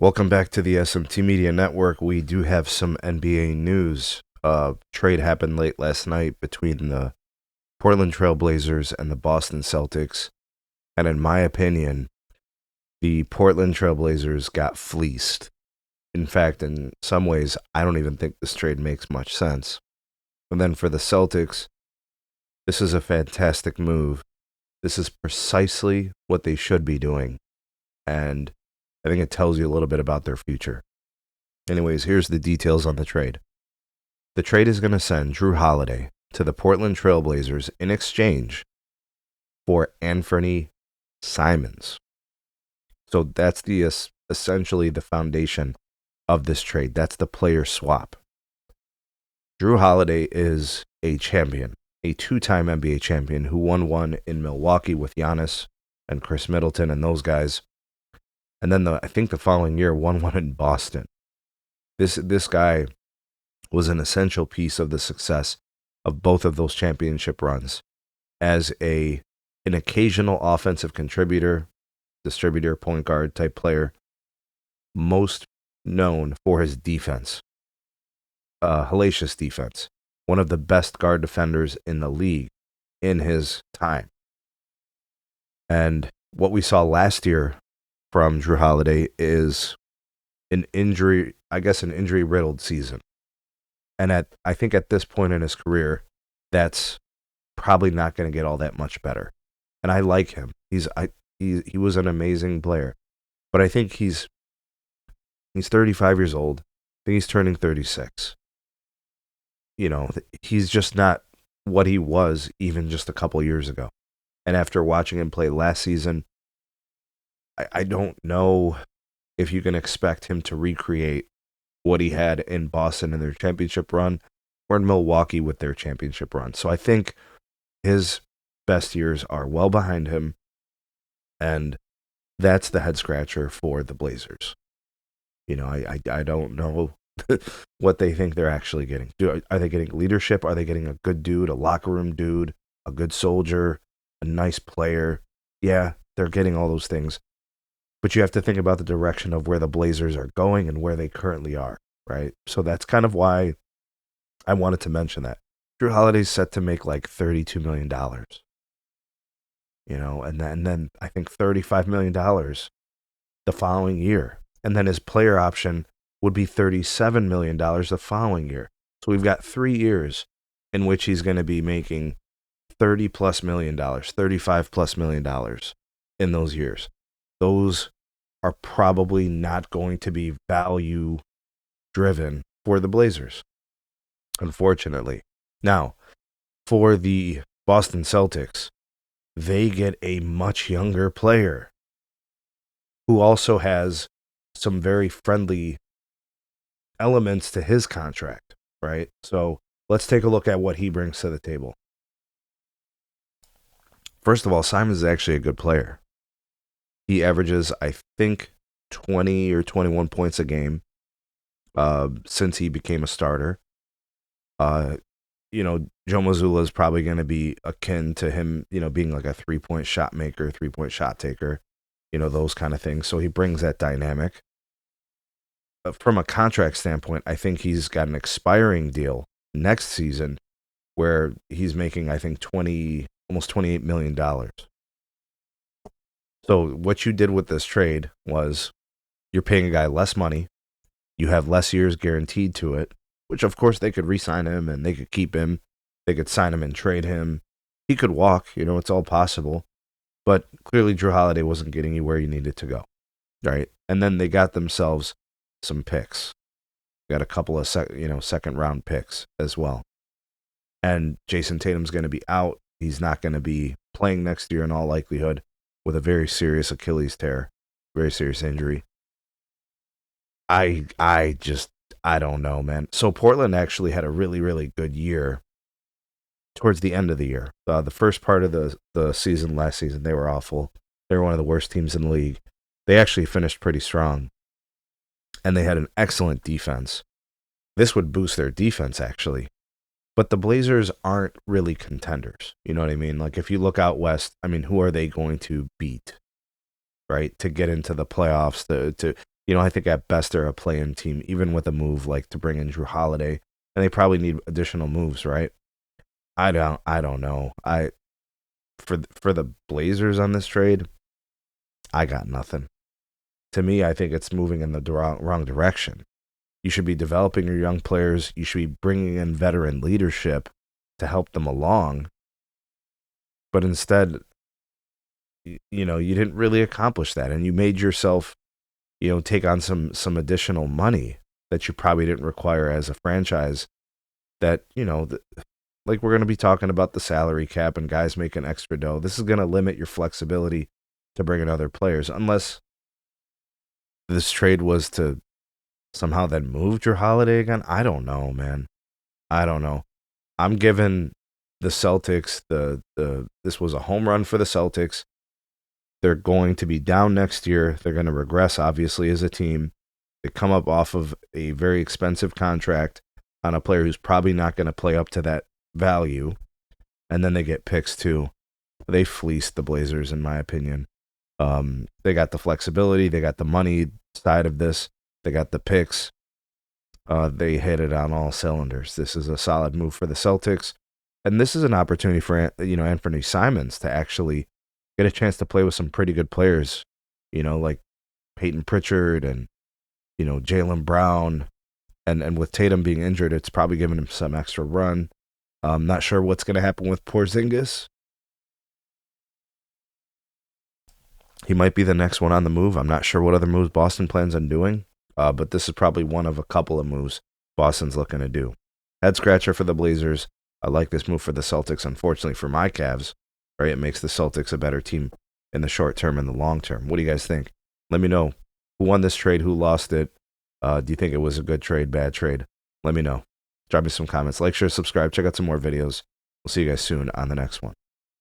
Welcome back to the SMT Media Network. We do have some NBA news. Trade happened late last night between the Portland Trail Blazers and the Boston Celtics. And in my opinion, the Portland Trail Blazers got fleeced. In fact, in some ways, I don't even think this trade makes much sense. And then for the Celtics, this is a fantastic move. This is precisely what they should be doing. And I think it tells you a little bit about their future. Anyways, here's the details on the trade. The trade is going to send Jrue Holiday to the Portland Trail Blazers in exchange for Anfernee Simons. So that's essentially the foundation of this trade. That's the player swap. Jrue Holiday is a champion, a two-time NBA champion who won one in Milwaukee with Giannis and Chris Middleton and those guys. And then I think the following year won one in Boston. This guy was an essential piece of the success of both of those championship runs as an occasional offensive contributor, distributor, point guard type player, most known for his defense, hellacious defense, one of the best guard defenders in the league in his time. And what we saw last year from Jrue Holiday is an injury-riddled season. And I think at this point in his career, that's probably not going to get all that much better. And I like him. He was an amazing player. But I think he's 35 years old. I think he's turning 36. He's just not what he was even just a couple years ago. And after watching him play last season, I don't know if you can expect him to recreate what he had in Boston in their championship run or in Milwaukee with their championship run. So I think his best years are well behind him, and that's the head scratcher for the Blazers. I don't know what they think they're actually getting. Are they getting leadership? Are they getting a good dude, a locker room dude, a good soldier, a nice player? Yeah, they're getting all those things. But you have to think about the direction of where the Blazers are going and where they currently are, right? So that's kind of why I wanted to mention that. Jrue Holiday's set to make like $32 million. And then I think $35 million the following year. And then his player option would be $37 million the following year. So we've got 3 years in which he's going to be making $30+ million, $35+ million in those years. Those are probably not going to be value driven for the Blazers, unfortunately. Now, for the Boston Celtics, they get a much younger player who also has some very friendly elements to his contract, right? So let's take a look at what he brings to the table. First of all, Simons is actually a good player. He averages, I think, 20 or 21 points a game since he became a starter. Joe Mazzulla is probably going to be akin to him, being like a three-point shot maker, three-point shot taker, those kind of things. So he brings that dynamic. From a contract standpoint, I think he's got an expiring deal next season where he's making, I think, almost $28 million. So what you did with this trade was you're paying a guy less money. You have less years guaranteed to it, which of course they could re-sign him and they could keep him. They could sign him and trade him. He could walk, it's all possible. But clearly Jrue Holiday wasn't getting you where you needed to go, right? And then they got themselves some picks. Got a couple of second round picks as well. And Jason Tatum's going to be out. He's not going to be playing next year in all likelihood, with a very serious Achilles tear, very serious injury. I don't know, man. So Portland actually had a really, really good year towards the end of the year. The first part of the season last season, they were awful. They were one of the worst teams in the league. They actually finished pretty strong, and they had an excellent defense. This would boost their defense, actually. But the Blazers aren't really contenders. You know what I mean? Like, if you look out west, who are they going to beat, right? To get into the playoffs, to I think at best they're a play-in team, even with a move like to bring in Jrue Holiday, and they probably need additional moves, right? I don't know. For the Blazers on this trade, I got nothing. To me, I think it's moving in the wrong direction. You should be developing your young players. You should be bringing in veteran leadership to help them along. But instead, you didn't really accomplish that, and you made yourself, take on some additional money that you probably didn't require as a franchise. That like we're going to be talking about the salary cap and guys making extra dough. This is going to limit your flexibility to bring in other players, unless this trade was to somehow then move Jrue Holiday again. I don't know, man. I don't know. I'm giving the Celtics this was a home run for the Celtics. They're going to be down next year. They're going to regress, obviously, as a team. They come up off of a very expensive contract on a player who's probably not going to play up to that value. And then they get picks, too. They fleeced the Blazers, in my opinion. They got the flexibility. They got the money side of this. They got the picks. They hit it on all cylinders. This is a solid move for the Celtics. And this is an opportunity for, Anfernee Simons to actually get a chance to play with some pretty good players, like Peyton Pritchard and, Jaylen Brown. And with Tatum being injured, it's probably giving him some extra run. I'm not sure what's going to happen with Porzingis. He might be the next one on the move. I'm not sure what other moves Boston plans on doing, but this is probably one of a couple of moves Boston's looking to do. Head scratcher for the Blazers. I like this move for the Celtics. Unfortunately for my Cavs, right, it makes the Celtics a better team in the short term and the long term. What do you guys think? Let me know. Who won this trade? Who lost it? Do you think it was a good trade, bad trade? Let me know. Drop me some comments. Like, share, subscribe. Check out some more videos. We'll see you guys soon on the next one.